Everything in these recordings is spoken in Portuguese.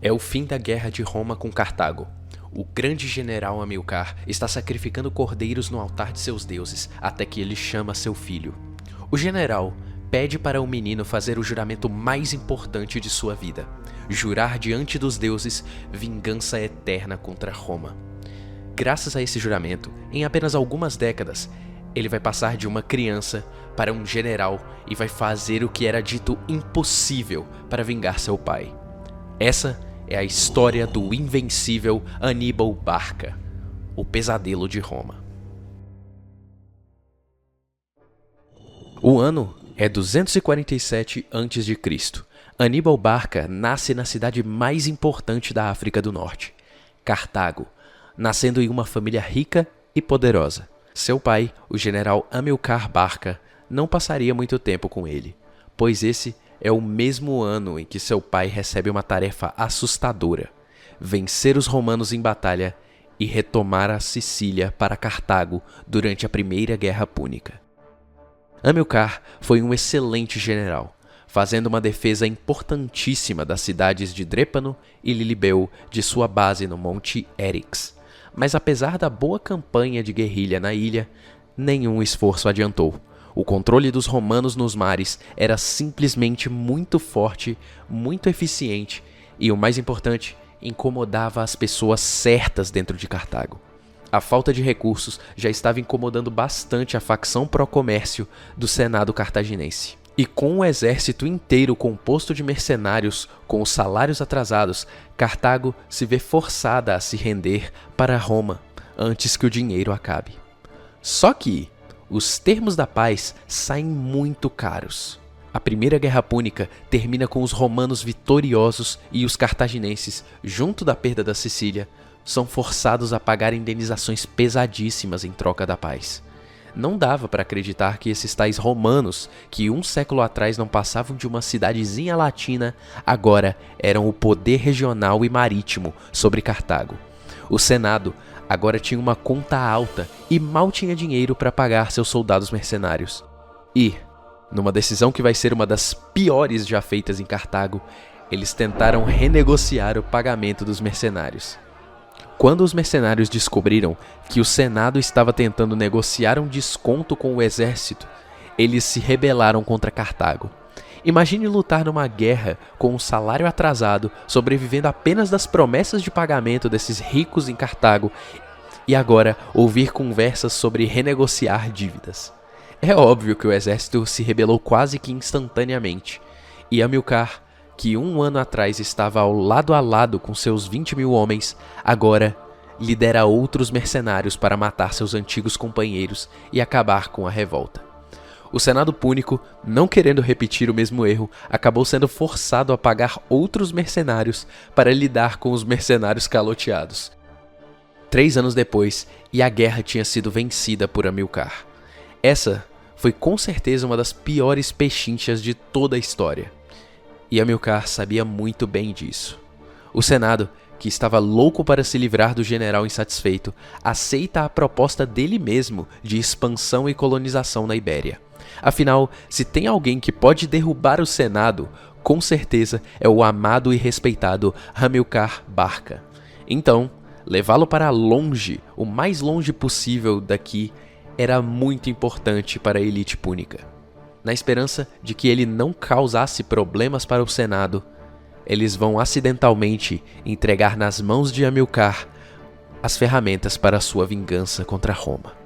É o fim da guerra de Roma com Cartago. O grande general Hamilcar está sacrificando cordeiros no altar de seus deuses, até que ele chama seu filho. O general pede para o menino fazer o juramento mais importante de sua vida: jurar diante dos deuses vingança eterna contra Roma. Graças a esse juramento, em apenas algumas décadas, ele vai passar de uma criança para um general e vai fazer o que era dito impossível para vingar seu pai. Essa é a história do invencível Aníbal Barca, o pesadelo de Roma. O ano é 247 a.C. Aníbal Barca nasce na cidade mais importante da África do Norte, Cartago, nascendo em uma família rica e poderosa. Seu pai, o general Hamilcar Barca, não passaria muito tempo com ele, pois esse é o mesmo ano em que seu pai recebe uma tarefa assustadora: vencer os romanos em batalha e retomar a Sicília para Cartago durante a Primeira Guerra Púnica. Hamilcar foi um excelente general, fazendo uma defesa importantíssima das cidades de Drépano e Lilibeu de sua base no Monte Eryx. Mas apesar da boa campanha de guerrilha na ilha, nenhum esforço adiantou. O controle dos romanos nos mares era simplesmente muito forte, muito eficiente e, o mais importante, incomodava as pessoas certas dentro de Cartago. A falta de recursos já estava incomodando bastante a facção pró-comércio do Senado cartaginense. E com um exército inteiro composto de mercenários com os salários atrasados, Cartago se vê forçada a se render para Roma antes que o dinheiro acabe. Só que os termos da paz saem muito caros. A Primeira Guerra Púnica termina com os romanos vitoriosos e os cartaginenses, junto da perda da Sicília, são forçados a pagar indenizações pesadíssimas em troca da paz. Não dava para acreditar que esses tais romanos, que um século atrás não passavam de uma cidadezinha latina, agora eram o poder regional e marítimo sobre Cartago. O Senado agora tinha uma conta alta e mal tinha dinheiro para pagar seus soldados mercenários. E, numa decisão que vai ser uma das piores já feitas em Cartago, eles tentaram renegociar o pagamento dos mercenários. Quando os mercenários descobriram que o Senado estava tentando negociar um desconto com o exército, eles se rebelaram contra Cartago. Imagine lutar numa guerra com um salário atrasado, sobrevivendo apenas das promessas de pagamento desses ricos em Cartago, e agora ouvir conversas sobre renegociar dívidas. É óbvio que o exército se rebelou quase que instantaneamente, e Hamilcar, que um ano atrás estava ao lado a lado com seus 20.000 homens, agora lidera outros mercenários para matar seus antigos companheiros e acabar com a revolta. O Senado Púnico, não querendo repetir o mesmo erro, acabou sendo forçado a pagar outros mercenários para lidar com os mercenários caloteados. 3 anos depois, e a guerra tinha sido vencida por Hamilcar. Essa foi com certeza uma das piores pechinchas de toda a história. E Hamilcar sabia muito bem disso. O Senado, que estava louco para se livrar do general insatisfeito, aceita a proposta dele mesmo de expansão e colonização na Ibéria. Afinal, se tem alguém que pode derrubar o Senado, com certeza é o amado e respeitado Hamilcar Barca. Então, levá-lo para longe, o mais longe possível daqui, era muito importante para a elite púnica. Na esperança de que ele não causasse problemas para o Senado, eles vão acidentalmente entregar nas mãos de Hamilcar as ferramentas para sua vingança contra Roma.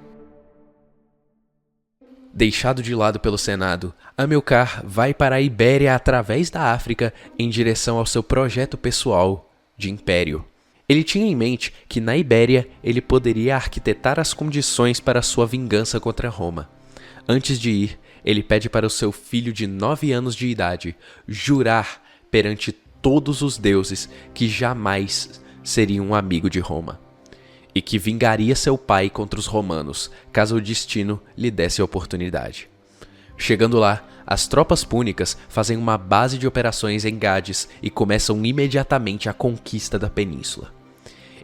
Deixado de lado pelo Senado, Hamilcar vai para a Ibéria através da África em direção ao seu projeto pessoal de império. Ele tinha em mente que na Ibéria ele poderia arquitetar as condições para sua vingança contra Roma. Antes de ir, ele pede para o seu filho de 9 anos de idade jurar perante todos os deuses que jamais seria um amigo de Roma, e que vingaria seu pai contra os romanos, caso o destino lhe desse a oportunidade. Chegando lá, as tropas púnicas fazem uma base de operações em Gades e começam imediatamente a conquista da península.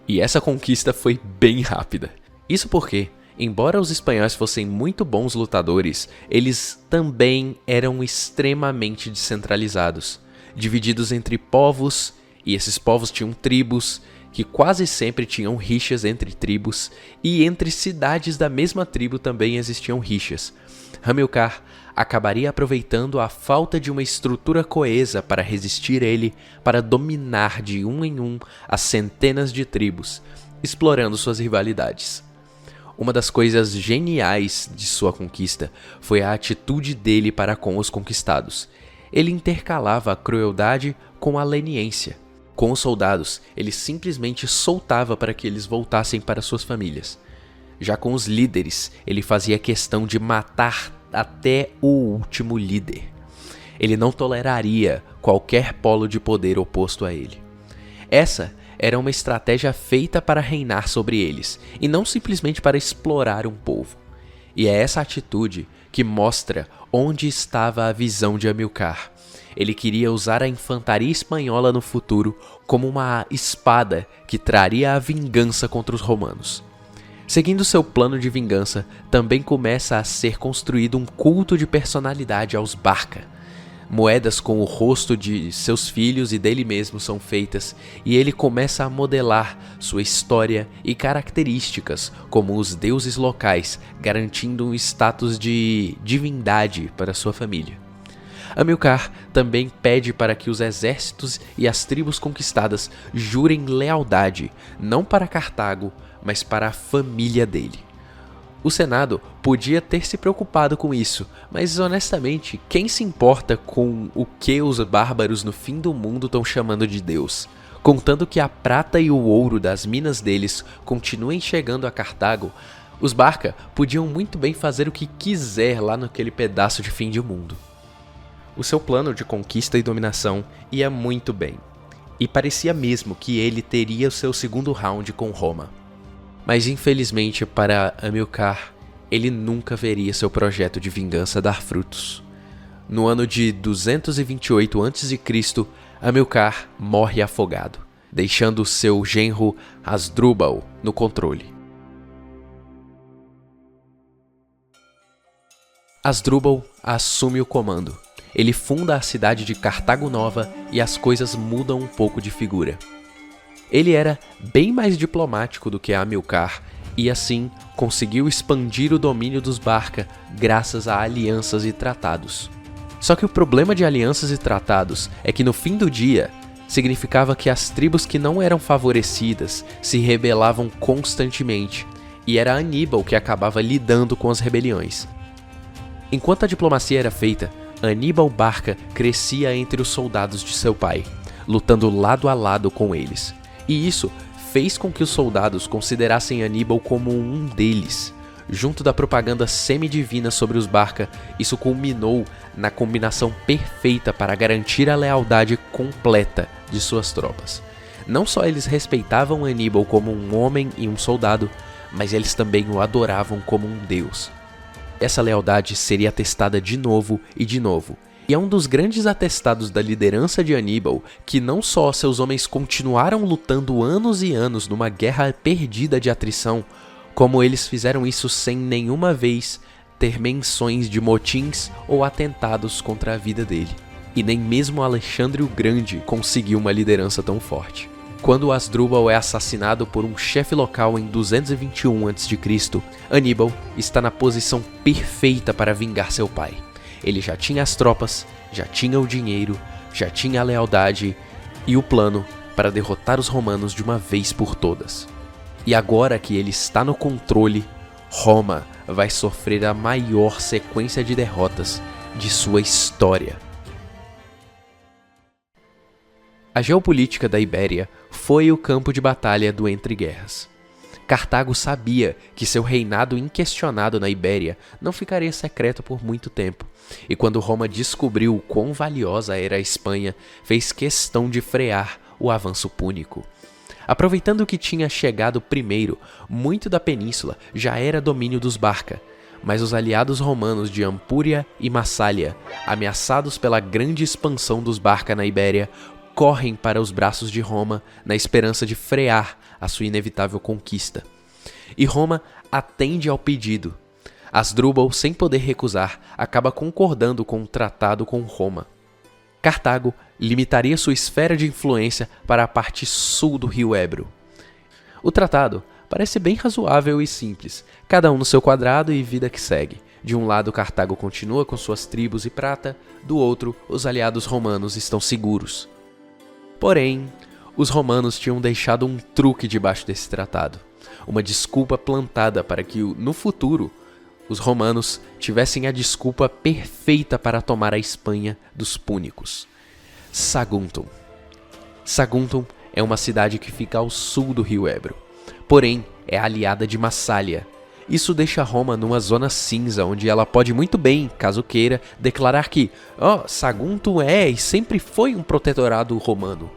E essa conquista foi bem rápida. Isso porque, embora os espanhóis fossem muito bons lutadores, eles também eram extremamente descentralizados, divididos entre povos E esses povos tinham tribos, que quase sempre tinham rixas entre tribos, e entre cidades da mesma tribo também existiam rixas. Hamilcar acabaria aproveitando a falta de uma estrutura coesa para resistir ele, para dominar de um em um as centenas de tribos, explorando suas rivalidades. Uma das coisas geniais de sua conquista foi a atitude dele para com os conquistados. Ele intercalava a crueldade com a leniência. Com os soldados, ele simplesmente soltava para que eles voltassem para suas famílias. Já com os líderes, ele fazia questão de matar até o último líder. Ele não toleraria qualquer polo de poder oposto a ele. Essa era uma estratégia feita para reinar sobre eles, e não simplesmente para explorar um povo. E é essa atitude que mostra onde estava a visão de Hamilcar. Ele queria usar a infantaria espanhola no futuro como uma espada que traria a vingança contra os romanos. Seguindo seu plano de vingança, também começa a ser construído um culto de personalidade aos Barca. Moedas com o rosto de seus filhos e dele mesmo são feitas, e ele começa a modelar sua história e características como os deuses locais, garantindo um status de divindade para sua família. Hamilcar também pede para que os exércitos e as tribos conquistadas jurem lealdade, não para Cartago, mas para a família dele. O Senado podia ter se preocupado com isso, mas honestamente, quem se importa com o que os bárbaros no fim do mundo estão chamando de Deus? Contando que a prata e o ouro das minas deles continuem chegando a Cartago, os Barca podiam muito bem fazer o que quiser lá naquele pedaço de fim de mundo. O seu plano de conquista e dominação ia muito bem, e parecia mesmo que ele teria o seu segundo round com Roma. Mas infelizmente para Hamilcar, ele nunca veria seu projeto de vingança dar frutos. No ano de 228 a.C., Hamilcar morre afogado, deixando seu genro Hasdrubal no controle. Hasdrubal assume o comando. Ele funda a cidade de Cartago Nova e as coisas mudam um pouco de figura. Ele era bem mais diplomático do que Hamilcar e assim conseguiu expandir o domínio dos Barca graças a alianças e tratados. Só que o problema de alianças e tratados é que no fim do dia significava que as tribos que não eram favorecidas se rebelavam constantemente, e era Aníbal que acabava lidando com as rebeliões. Enquanto a diplomacia era feita, Aníbal Barca crescia entre os soldados de seu pai, lutando lado a lado com eles. E isso fez com que os soldados considerassem Aníbal como um deles. Junto da propaganda semidivina sobre os Barca, isso culminou na combinação perfeita para garantir a lealdade completa de suas tropas. Não só eles respeitavam Aníbal como um homem e um soldado, mas eles também o adoravam como um deus. Essa lealdade seria atestada de novo e de novo. E é um dos grandes atestados da liderança de Aníbal que não só seus homens continuaram lutando anos e anos numa guerra perdida de atrição, como eles fizeram isso sem nenhuma vez ter menções de motins ou atentados contra a vida dele. E nem mesmo Alexandre o Grande conseguiu uma liderança tão forte. Quando Hasdrubal é assassinado por um chefe local em 221 a.C., Aníbal está na posição perfeita para vingar seu pai. Ele já tinha as tropas, já tinha o dinheiro, já tinha a lealdade e o plano para derrotar os romanos de uma vez por todas. E agora que ele está no controle, Roma vai sofrer a maior sequência de derrotas de sua história. A geopolítica da Ibéria foi o campo de batalha do Entre Guerras. Cartago sabia que seu reinado inquestionado na Ibéria não ficaria secreto por muito tempo, e quando Roma descobriu o quão valiosa era a Espanha, fez questão de frear o avanço púnico. Aproveitando que tinha chegado primeiro, muito da península já era domínio dos Barca, mas os aliados romanos de Ampúria e Massália, ameaçados pela grande expansão dos Barca na Ibéria, correm para os braços de Roma na esperança de frear a sua inevitável conquista. E Roma atende ao pedido. Hasdrubal, sem poder recusar, acaba concordando com o tratado com Roma. Cartago limitaria sua esfera de influência para a parte sul do rio Ebro. O tratado parece bem razoável e simples, cada um no seu quadrado e vida que segue. De um lado, Cartago continua com suas tribos e prata, do outro, os aliados romanos estão seguros. Porém, os romanos tinham deixado um truque debaixo desse tratado, uma desculpa plantada para que, no futuro, os romanos tivessem a desculpa perfeita para tomar a Espanha dos púnicos. Saguntum. Saguntum é uma cidade que fica ao sul do rio Ebro, porém é aliada de Massália. Isso deixa Roma numa zona cinza, onde ela pode muito bem, caso queira, declarar que Saguntum é e sempre foi um protetorado romano.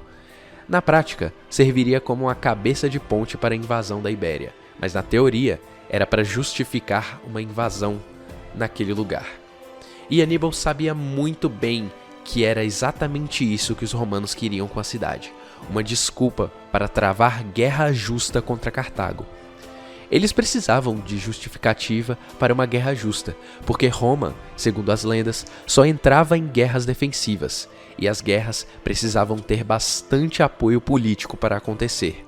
Na prática, serviria como uma cabeça de ponte para a invasão da Ibéria, mas na teoria era para justificar uma invasão naquele lugar. E Aníbal sabia muito bem que era exatamente isso que os romanos queriam com a cidade, uma desculpa para travar guerra justa contra Cartago. Eles precisavam de justificativa para uma guerra justa, porque Roma, segundo as lendas, só entrava em guerras defensivas, e as guerras precisavam ter bastante apoio político para acontecer.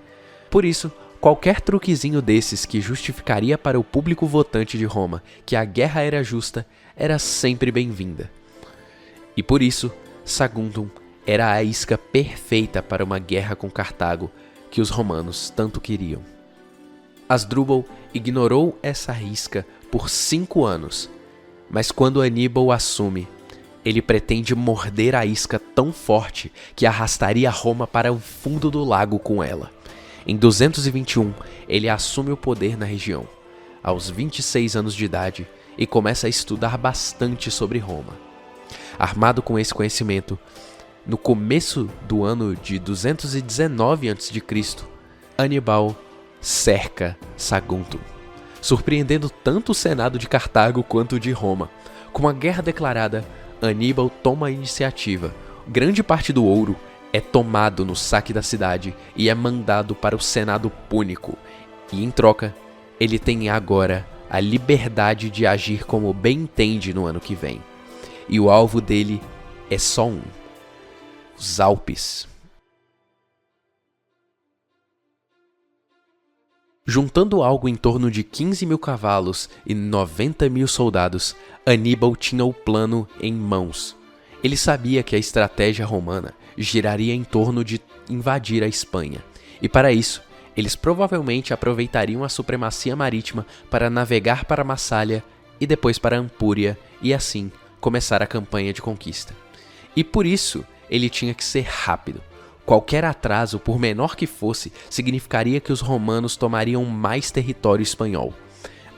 Por isso, qualquer truquezinho desses que justificaria para o público votante de Roma que a guerra era justa, era sempre bem-vinda. E por isso, Saguntum era a isca perfeita para uma guerra com Cartago que os romanos tanto queriam. Asdrúbal ignorou essa isca por 5 anos, mas quando Aníbal assume, ele pretende morder a isca tão forte que arrastaria Roma para o fundo do lago com ela. Em 221, ele assume o poder na região, aos 26 anos de idade, e começa a estudar bastante sobre Roma. Armado com esse conhecimento, no começo do ano de 219 a.C., Aníbal cerca Saguntum, surpreendendo tanto o Senado de Cartago quanto o de Roma. Com a guerra declarada, Aníbal toma a iniciativa. Grande parte do ouro é tomado no saque da cidade e é mandado para o Senado Púnico. E em troca, ele tem agora a liberdade de agir como bem entende no ano que vem. E o alvo dele é só um: os Alpes. Juntando algo em torno de 15 mil cavalos e 90 mil soldados, Aníbal tinha o plano em mãos. Ele sabia que a estratégia romana giraria em torno de invadir a Espanha, e para isso, eles provavelmente aproveitariam a supremacia marítima para navegar para Massália e depois para Ampúria, e assim começar a campanha de conquista. E por isso, ele tinha que ser rápido. Qualquer atraso, por menor que fosse, significaria que os romanos tomariam mais território espanhol.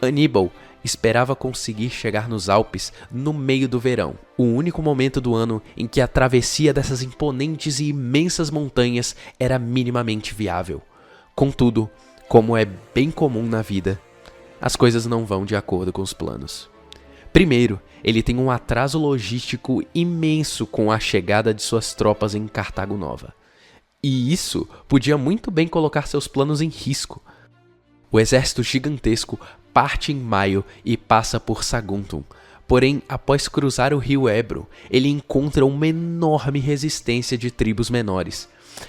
Aníbal esperava conseguir chegar nos Alpes no meio do verão, o único momento do ano em que a travessia dessas imponentes e imensas montanhas era minimamente viável. Contudo, como é bem comum na vida, as coisas não vão de acordo com os planos. Primeiro, ele tem um atraso logístico imenso com a chegada de suas tropas em Cartago Nova. E isso podia muito bem colocar seus planos em risco. O exército gigantesco parte em maio e passa por Saguntum. Porém, após cruzar o rio Ebro, ele encontra uma enorme resistência de tribos menores.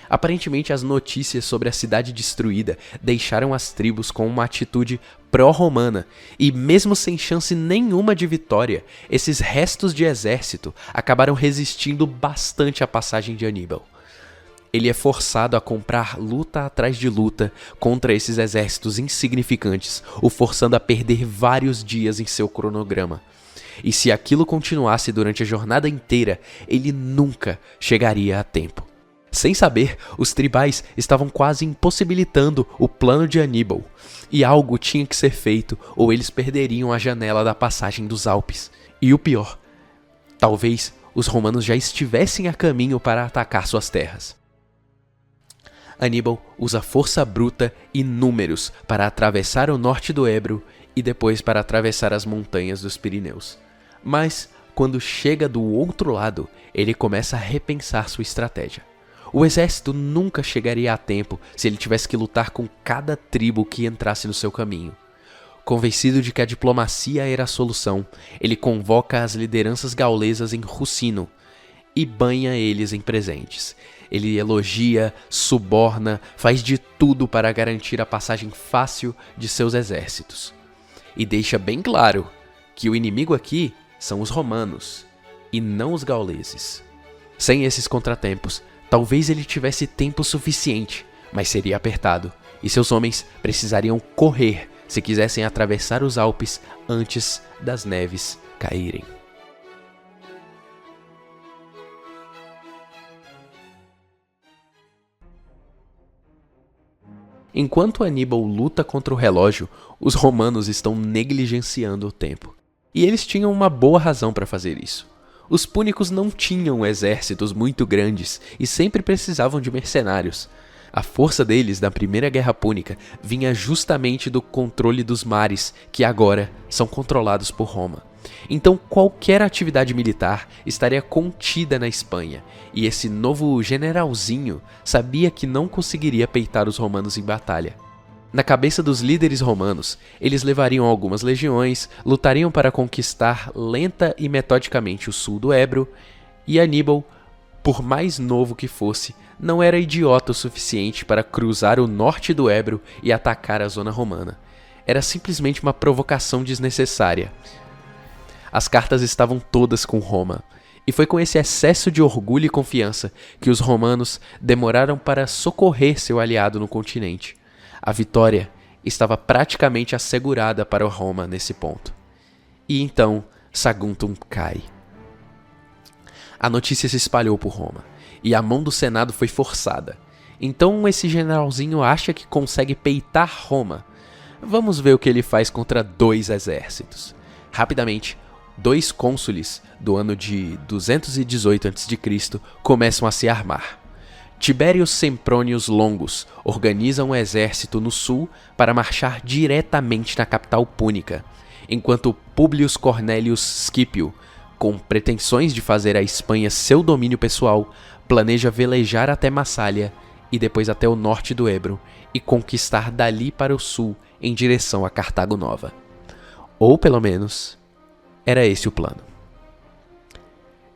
Aparentemente, as notícias sobre a cidade destruída deixaram as tribos com uma atitude pró-romana, e mesmo sem chance nenhuma de vitória, esses restos de exército acabaram resistindo bastante à passagem de Aníbal. Ele é forçado a comprar luta atrás de luta contra esses exércitos insignificantes, o forçando a perder vários dias em seu cronograma. E se aquilo continuasse durante a jornada inteira, ele nunca chegaria a tempo. Sem saber, os tribais estavam quase impossibilitando o plano de Aníbal, e algo tinha que ser feito ou eles perderiam a janela da passagem dos Alpes. E o pior, talvez os romanos já estivessem a caminho para atacar suas terras. Aníbal usa força bruta e números para atravessar o norte do Ebro e depois para atravessar as montanhas dos Pirineus. Mas, quando chega do outro lado, ele começa a repensar sua estratégia. O exército nunca chegaria a tempo se ele tivesse que lutar com cada tribo que entrasse no seu caminho. Convencido de que a diplomacia era a solução, ele convoca as lideranças gaulesas em Rucino e banha eles em presentes. Ele elogia, suborna, faz de tudo para garantir a passagem fácil de seus exércitos. E deixa bem claro que o inimigo aqui são os romanos, e não os gauleses. Sem esses contratempos, talvez ele tivesse tempo suficiente, mas seria apertado, e seus homens precisariam correr se quisessem atravessar os Alpes antes das neves caírem. Enquanto Aníbal luta contra o relógio, os romanos estão negligenciando o tempo. E eles tinham uma boa razão para fazer isso. Os púnicos não tinham exércitos muito grandes e sempre precisavam de mercenários. A força deles na Primeira Guerra Púnica vinha justamente do controle dos mares, que agora são controlados por Roma. Então qualquer atividade militar estaria contida na Espanha, e esse novo generalzinho sabia que não conseguiria peitar os romanos em batalha. Na cabeça dos líderes romanos, eles levariam algumas legiões, lutariam para conquistar lenta e metodicamente o sul do Ebro, e Aníbal, por mais novo que fosse, não era idiota o suficiente para cruzar o norte do Ebro e atacar a zona romana. Era simplesmente uma provocação desnecessária. As cartas estavam todas com Roma, e foi com esse excesso de orgulho e confiança que os romanos demoraram para socorrer seu aliado no continente. A vitória estava praticamente assegurada para Roma nesse ponto. E então Saguntum cai. A notícia se espalhou por Roma, e a mão do Senado foi forçada. Então esse generalzinho acha que consegue peitar Roma. Vamos ver o que ele faz contra 2 exércitos. Rapidamente, 2 cônsules do ano de 218 a.C. começam a se armar. Tiberius Sempronius Longus organiza um exército no sul para marchar diretamente na capital púnica, enquanto Publius Cornelius Scipio, com pretensões de fazer a Espanha seu domínio pessoal, planeja velejar até Massália e depois até o norte do Ebro e conquistar dali para o sul em direção a Cartago Nova. Ou pelo menos, era esse o plano.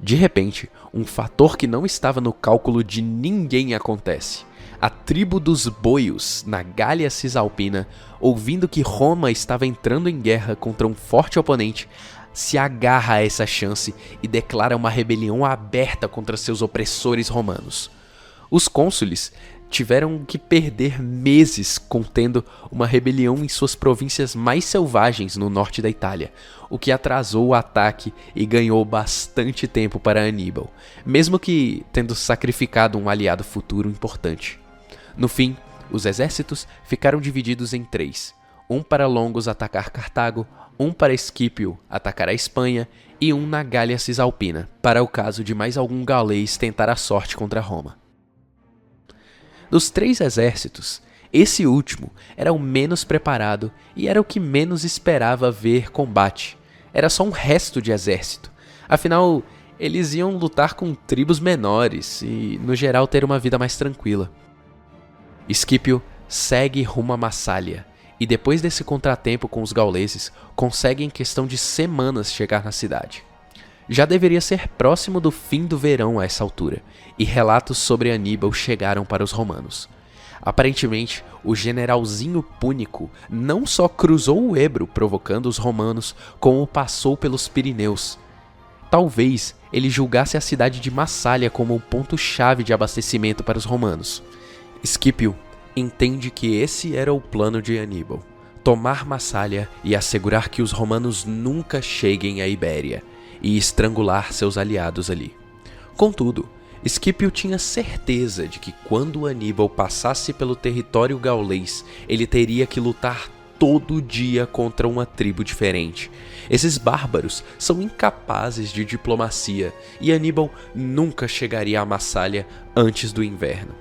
De repente, um fator que não estava no cálculo de ninguém acontece. A tribo dos Boios, na Gália Cisalpina, ouvindo que Roma estava entrando em guerra contra um forte oponente, se agarra a essa chance e declara uma rebelião aberta contra seus opressores romanos. Os cônsules tiveram que perder meses contendo uma rebelião em suas províncias mais selvagens no norte da Itália, o que atrasou o ataque e ganhou bastante tempo para Aníbal, mesmo que tendo sacrificado um aliado futuro importante. No fim, os exércitos ficaram divididos em 3, um para Longus atacar Cartago, um para Escipio atacar a Espanha e um na Gália Cisalpina, para o caso de mais algum gaulês tentar a sorte contra Roma. Dos 3 exércitos, esse último era o menos preparado e era o que menos esperava ver combate. Era só um resto de exército. Afinal, eles iam lutar com tribos menores e, no geral, ter uma vida mais tranquila. Scipio segue rumo a Massália e, depois desse contratempo com os gauleses, consegue em questão de semanas chegar na cidade. Já deveria ser próximo do fim do verão a essa altura, e relatos sobre Aníbal chegaram para os romanos. Aparentemente, o generalzinho púnico não só cruzou o Ebro provocando os romanos, como passou pelos Pirineus. Talvez ele julgasse a cidade de Massália como um ponto-chave de abastecimento para os romanos. Scipio entende que esse era o plano de Aníbal: tomar Massália e assegurar que os romanos nunca cheguem à Ibéria, e estrangular seus aliados ali. Contudo, Scipio tinha certeza de que quando Aníbal passasse pelo território gaulês, ele teria que lutar todo dia contra uma tribo diferente. Esses bárbaros são incapazes de diplomacia e Aníbal nunca chegaria a Massália antes do inverno.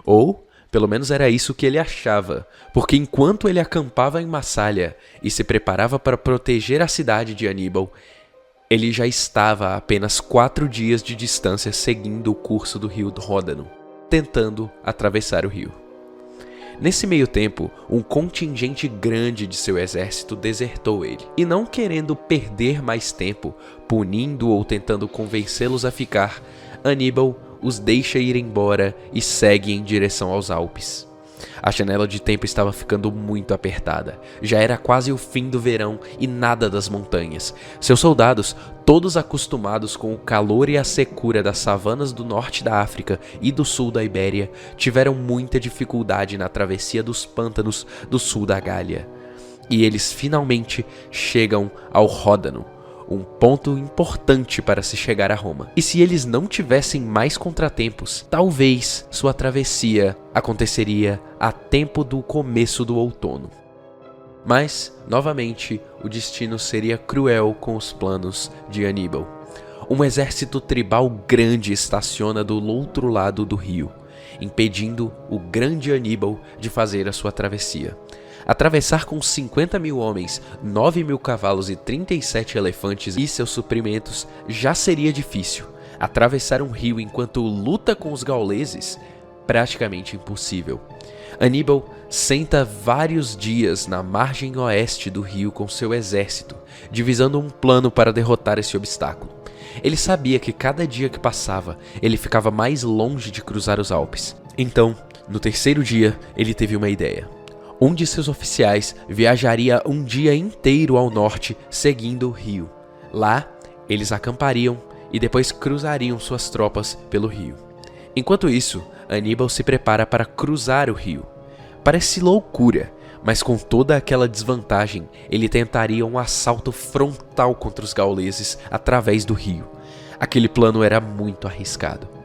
Ou, pelo menos era isso que ele achava, porque enquanto ele acampava em Massália e se preparava para proteger a cidade de Aníbal, ele já estava a apenas 4 dias de distância seguindo o curso do rio Ródano, tentando atravessar o rio. Nesse meio tempo, um contingente grande de seu exército desertou ele, e não querendo perder mais tempo, punindo ou tentando convencê-los a ficar, Aníbal os deixa ir embora e segue em direção aos Alpes. A janela de tempo estava ficando muito apertada. Já era quase o fim do verão e nada das montanhas. Seus soldados, todos acostumados com o calor e a secura das savanas do norte da África e do sul da Ibéria, tiveram muita dificuldade na travessia dos pântanos do sul da Gália. E eles finalmente chegam ao Ródano, um ponto importante para se chegar a Roma. E se eles não tivessem mais contratempos, talvez sua travessia aconteceria a tempo do começo do outono. Mas, novamente, o destino seria cruel com os planos de Aníbal. Um exército tribal grande estaciona do outro lado do rio, impedindo o grande Aníbal de fazer a sua travessia. Atravessar com 50.000 homens, 9.000 cavalos e 37 elefantes e seus suprimentos já seria difícil. Atravessar um rio enquanto luta com os gauleses, praticamente impossível. Aníbal senta vários dias na margem oeste do rio com seu exército, divisando um plano para derrotar esse obstáculo. Ele sabia que cada dia que passava, ele ficava mais longe de cruzar os Alpes. Então, no terceiro dia, ele teve uma ideia. Um de seus oficiais viajaria um dia inteiro ao norte, seguindo o rio. Lá, eles acampariam e depois cruzariam suas tropas pelo rio. Enquanto isso, Aníbal se prepara para cruzar o rio. Parece loucura, mas com toda aquela desvantagem, ele tentaria um assalto frontal contra os gauleses através do rio. Aquele plano era muito arriscado.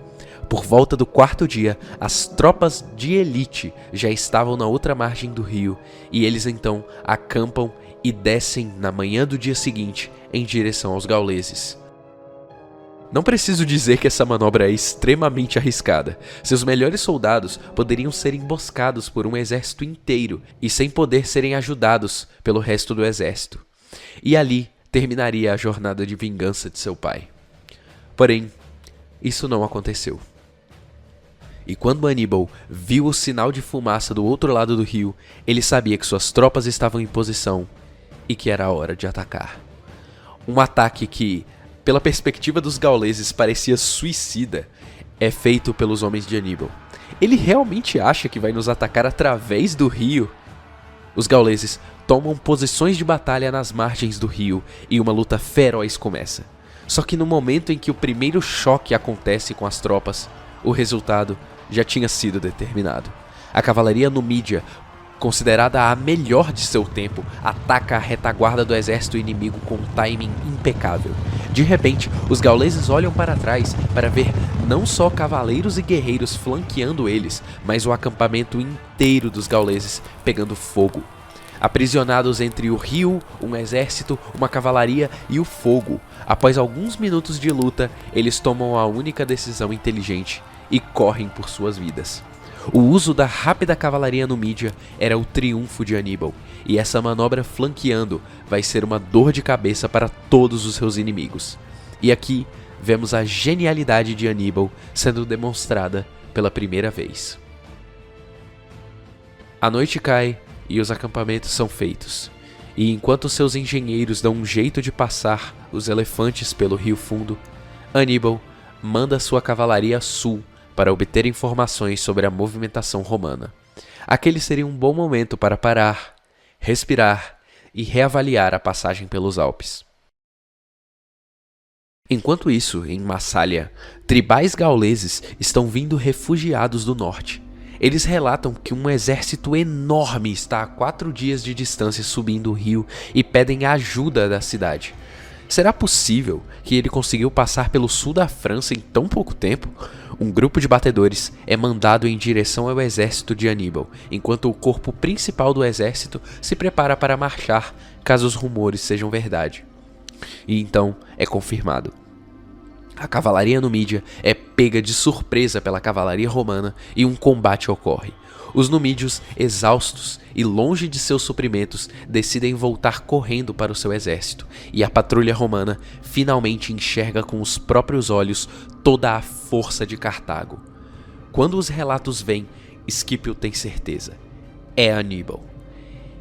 Por volta do quarto dia, as tropas de elite já estavam na outra margem do rio e eles então acampam e descem na manhã do dia seguinte em direção aos gauleses. Não preciso dizer que essa manobra é extremamente arriscada. Seus melhores soldados poderiam ser emboscados por um exército inteiro e sem poder serem ajudados pelo resto do exército. E ali terminaria a jornada de vingança de seu pai. Porém, isso não aconteceu. E quando Aníbal viu o sinal de fumaça do outro lado do rio, ele sabia que suas tropas estavam em posição e que era a hora de atacar. Um ataque que, pela perspectiva dos gauleses, parecia suicida, é feito pelos homens de Aníbal. Ele realmente acha que vai nos atacar através do rio? Os gauleses tomam posições de batalha nas margens do rio e uma luta feroz começa. Só que no momento em que o primeiro choque acontece com as tropas, o resultado já tinha sido determinado. A cavalaria numídia, considerada a melhor de seu tempo, ataca a retaguarda do exército inimigo com um timing impecável. De repente, os gauleses olham para trás para ver não só cavaleiros e guerreiros flanqueando eles, mas o acampamento inteiro dos gauleses pegando fogo. Aprisionados entre o rio, um exército, uma cavalaria e o fogo, após alguns minutos de luta, eles tomam a única decisão inteligente e correm por suas vidas. O uso da rápida cavalaria numídia era o triunfo de Aníbal, e essa manobra flanqueando vai ser uma dor de cabeça para todos os seus inimigos. E aqui vemos a genialidade de Aníbal sendo demonstrada pela primeira vez. A noite cai e os acampamentos são feitos, e enquanto seus engenheiros dão um jeito de passar os elefantes pelo rio fundo, Aníbal manda sua cavalaria a sul para obter informações sobre a movimentação romana. Aquele seria um bom momento para parar, respirar e reavaliar a passagem pelos Alpes. Enquanto isso, em Massália, tribais gauleses estão vindo refugiados do norte. Eles relatam que um exército enorme está a 4 dias de distância subindo o rio e pedem ajuda da cidade. Será possível que ele conseguiu passar pelo sul da França em tão pouco tempo? Um grupo de batedores é mandado em direção ao exército de Aníbal, enquanto o corpo principal do exército se prepara para marchar, caso os rumores sejam verdade. E então é confirmado. A cavalaria numídia é pega de surpresa pela cavalaria romana e um combate ocorre. Os numídios, exaustos e longe de seus suprimentos, decidem voltar correndo para o seu exército, e a patrulha romana finalmente enxerga com os próprios olhos toda a força de Cartago. Quando os relatos vêm, Esquipio tem certeza. é Aníbal.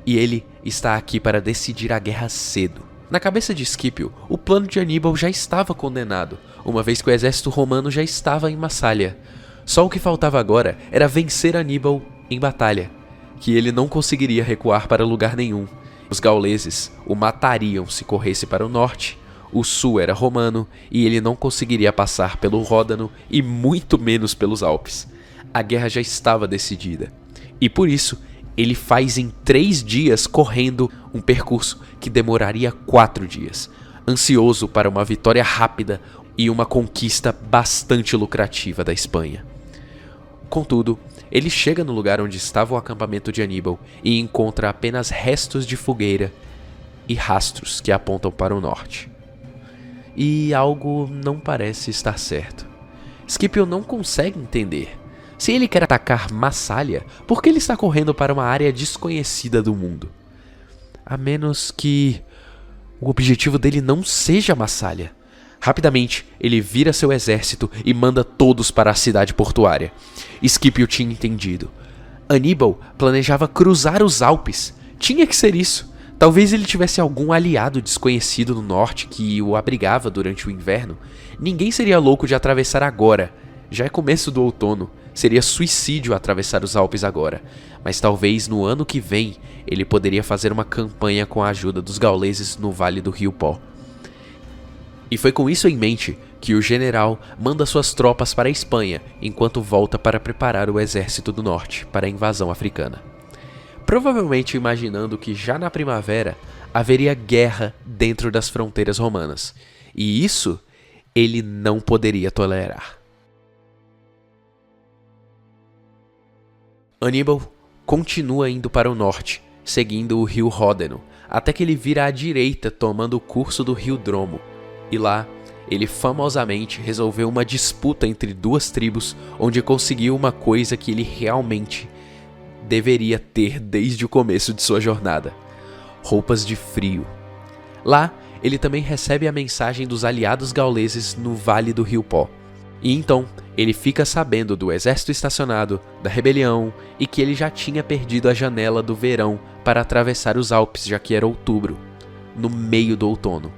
E ele está aqui para decidir a guerra cedo. Na cabeça de Scipio, o plano de Aníbal já estava condenado, uma vez que o exército romano já estava em Massália. Só o que faltava agora era vencer Aníbal em batalha, que ele não conseguiria recuar para lugar nenhum. Os gauleses o matariam se corresse para o norte, o sul era romano e ele não conseguiria passar pelo Ródano e muito menos pelos Alpes. A guerra já estava decidida, e por isso ele faz em 3 dias correndo um percurso que demoraria 4 dias, ansioso para uma vitória rápida e uma conquista bastante lucrativa da Espanha. Contudo, ele chega no lugar onde estava o acampamento de Aníbal e encontra apenas restos de fogueira e rastros que apontam para o norte. E algo não parece estar certo. Scipio não consegue entender. Se ele quer atacar Massália, por que ele está correndo para uma área desconhecida do mundo? A menos que o objetivo dele não seja Massália. Rapidamente, ele vira seu exército e manda todos para a cidade portuária. Scipio tinha entendido. Aníbal planejava cruzar os Alpes. Tinha que ser isso. Talvez ele tivesse algum aliado desconhecido no norte que o abrigava durante o inverno. Ninguém seria louco de atravessar agora. Já é começo do outono. Seria suicídio atravessar os Alpes agora. Mas talvez no ano que vem ele poderia fazer uma campanha com a ajuda dos gauleses no vale do rio Pó. E foi com isso em mente que o general manda suas tropas para a Espanha, enquanto volta para preparar o exército do norte para a invasão africana. Provavelmente imaginando que já na primavera haveria guerra dentro das fronteiras romanas, e isso ele não poderia tolerar. Aníbal continua indo para o norte, seguindo o rio Ródano, até que ele vira à direita tomando o curso do rio Dromo. E lá, ele famosamente resolveu uma disputa entre 2 tribos, onde conseguiu uma coisa que ele realmente deveria ter desde o começo de sua jornada: roupas de frio. Lá, ele também recebe a mensagem dos aliados gauleses no vale do rio Pó. E então, ele fica sabendo do exército estacionado, da rebelião e que ele já tinha perdido a janela do verão para atravessar os Alpes, já que era outubro, no meio do outono.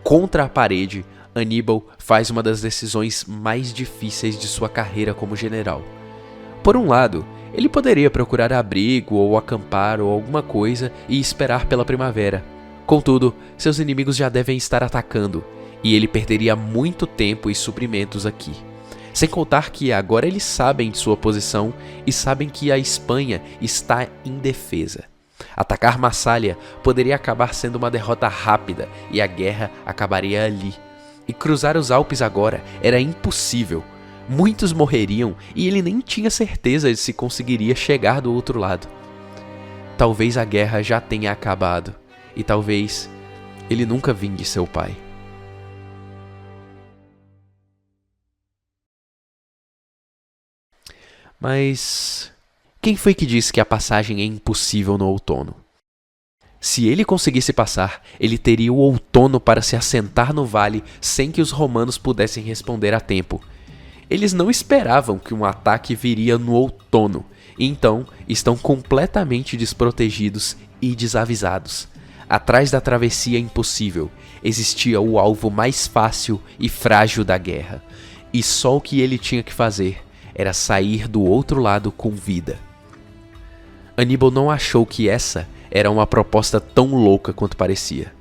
Contra a parede, Aníbal faz uma das decisões mais difíceis de sua carreira como general. Por um lado, ele poderia procurar abrigo ou acampar ou alguma coisa e esperar pela primavera. Contudo, seus inimigos já devem estar atacando, e ele perderia muito tempo e suprimentos aqui. Sem contar que agora eles sabem de sua posição e sabem que a Espanha está indefesa. Atacar Massália poderia acabar sendo uma derrota rápida e a guerra acabaria ali. E cruzar os Alpes agora era impossível. Muitos morreriam e ele nem tinha certeza de se conseguiria chegar do outro lado. Talvez a guerra já tenha acabado e talvez ele nunca vingue seu pai. Mas quem foi que disse que a passagem é impossível no outono? Se ele conseguisse passar, ele teria o outono para se assentar no vale sem que os romanos pudessem responder a tempo. Eles não esperavam que um ataque viria no outono, e então estão completamente desprotegidos e desavisados. Atrás da travessia impossível, existia o alvo mais fácil e frágil da guerra, e só o que ele tinha que fazer era sair do outro lado com vida. Aníbal não achou que essa era uma proposta tão louca quanto parecia,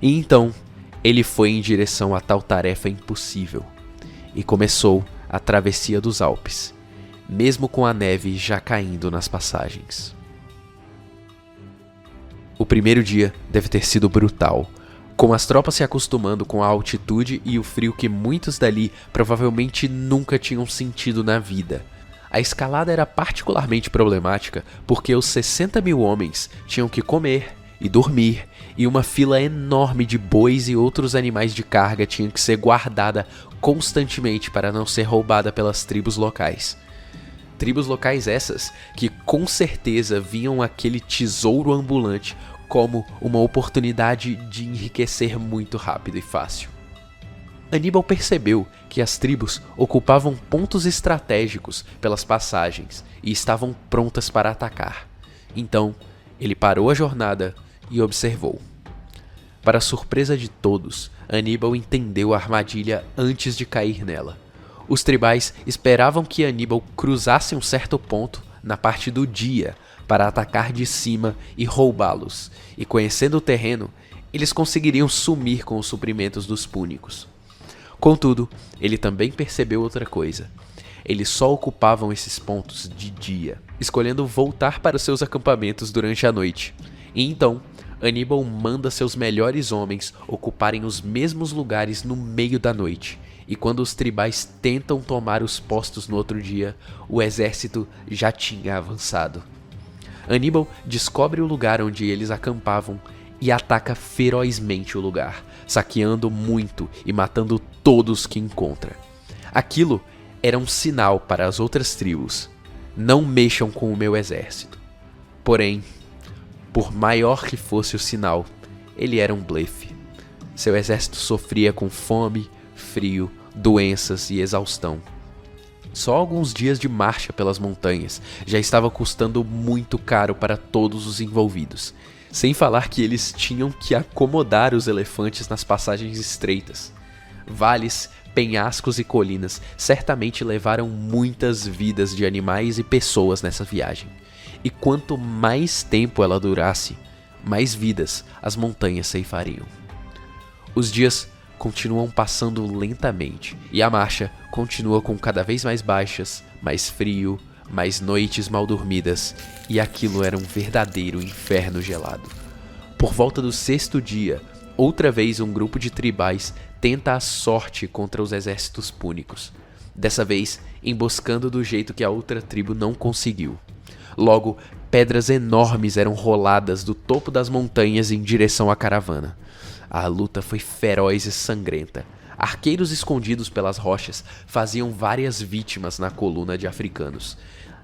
e então ele foi em direção a tal tarefa impossível, e começou a travessia dos Alpes, mesmo com a neve já caindo nas passagens. O primeiro dia deve ter sido brutal, com as tropas se acostumando com a altitude e o frio que muitos dali provavelmente nunca tinham sentido na vida. A escalada era particularmente problemática porque os 60 mil homens tinham que comer e dormir, e uma fila enorme de bois e outros animais de carga tinha que ser guardada constantemente para não ser roubada pelas tribos locais. Tribos locais essas que com certeza viam aquele tesouro ambulante como uma oportunidade de enriquecer muito rápido e fácil. Aníbal percebeu que as tribos ocupavam pontos estratégicos pelas passagens e estavam prontas para atacar. Então, ele parou a jornada e observou. Para surpresa de todos, Aníbal entendeu a armadilha antes de cair nela. Os tribais esperavam que Aníbal cruzasse um certo ponto na parte do dia para atacar de cima e roubá-los, e conhecendo o terreno, eles conseguiriam sumir com os suprimentos dos púnicos. Contudo, ele também percebeu outra coisa. Eles só ocupavam esses pontos de dia, escolhendo voltar para seus acampamentos durante a noite. E então, Aníbal manda seus melhores homens ocuparem os mesmos lugares no meio da noite. E quando os tribais tentam tomar os postos no outro dia, o exército já tinha avançado. Aníbal descobre o lugar onde eles acampavam e ataca ferozmente o lugar, saqueando muito e matando todos que encontra. Aquilo era um sinal para as outras tribos: não mexam com o meu exército. Porém, por maior que fosse o sinal, ele era um blefe. Seu exército sofria com fome, frio, doenças e exaustão. Só alguns dias de marcha pelas montanhas já estava custando muito caro para todos os envolvidos, sem falar que eles tinham que acomodar os elefantes nas passagens estreitas. Vales, penhascos e colinas certamente levaram muitas vidas de animais e pessoas nessa viagem. E quanto mais tempo ela durasse, mais vidas as montanhas ceifariam. Os dias continuam passando lentamente e a marcha continua com cada vez mais baixas, mais frio, mais noites mal dormidas, e aquilo era um verdadeiro inferno gelado. Por volta do 6º dia, outra vez um grupo de tribais tenta a sorte contra os exércitos púnicos, dessa vez emboscando do jeito que a outra tribo não conseguiu. Logo, pedras enormes eram roladas do topo das montanhas em direção à caravana. A luta foi feroz e sangrenta. Arqueiros escondidos pelas rochas faziam várias vítimas na coluna de africanos.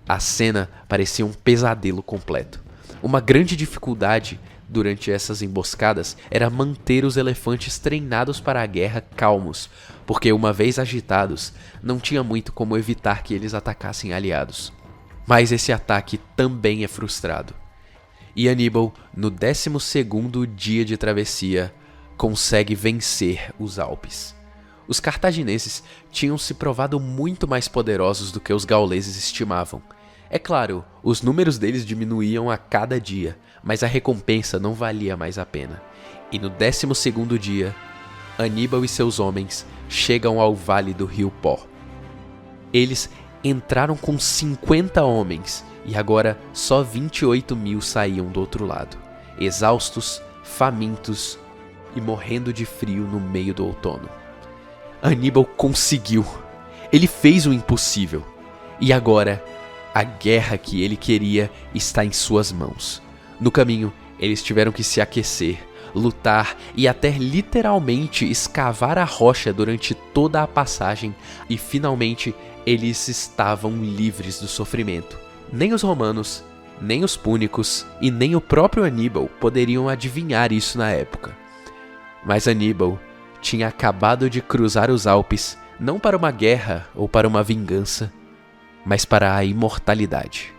A cena parecia um pesadelo completo. Uma grande dificuldade durante essas emboscadas era manter os elefantes treinados para a guerra calmos, porque uma vez agitados, não tinha muito como evitar que eles atacassem aliados. Mas esse ataque também é frustrado. E Aníbal, no 12º dia de travessia, consegue vencer os Alpes. Os cartagineses tinham se provado muito mais poderosos do que os gauleses estimavam. É claro, os números deles diminuíam a cada dia, mas a recompensa não valia mais a pena. E no 12º dia, Aníbal e seus homens chegam ao vale do rio Pó. Eles entraram com 50 homens e agora só 28.000 saíam do outro lado, exaustos, famintos e morrendo de frio no meio do outono. Aníbal conseguiu. Ele fez o impossível. E agora, a guerra que ele queria está em suas mãos. No caminho, eles tiveram que se aquecer, lutar e até literalmente escavar a rocha durante toda a passagem, e finalmente eles estavam livres do sofrimento. Nem os romanos, nem os púnicos e nem o próprio Aníbal poderiam adivinhar isso na época. Mas Aníbal tinha acabado de cruzar os Alpes, não para uma guerra ou para uma vingança, mas para a imortalidade.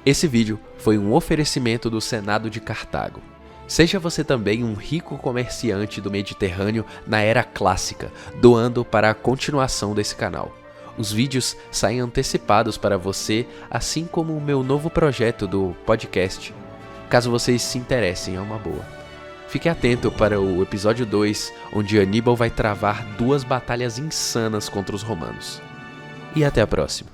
Esse vídeo foi um oferecimento do Senado de Cartago. Seja você também um rico comerciante do Mediterrâneo na era clássica, doando para a continuação desse canal. Os vídeos saem antecipados para você, assim como o meu novo projeto do podcast, caso vocês se interessem, é uma boa. Fique atento para o episódio 2, onde Aníbal vai travar 2 batalhas insanas contra os romanos. E até a próxima.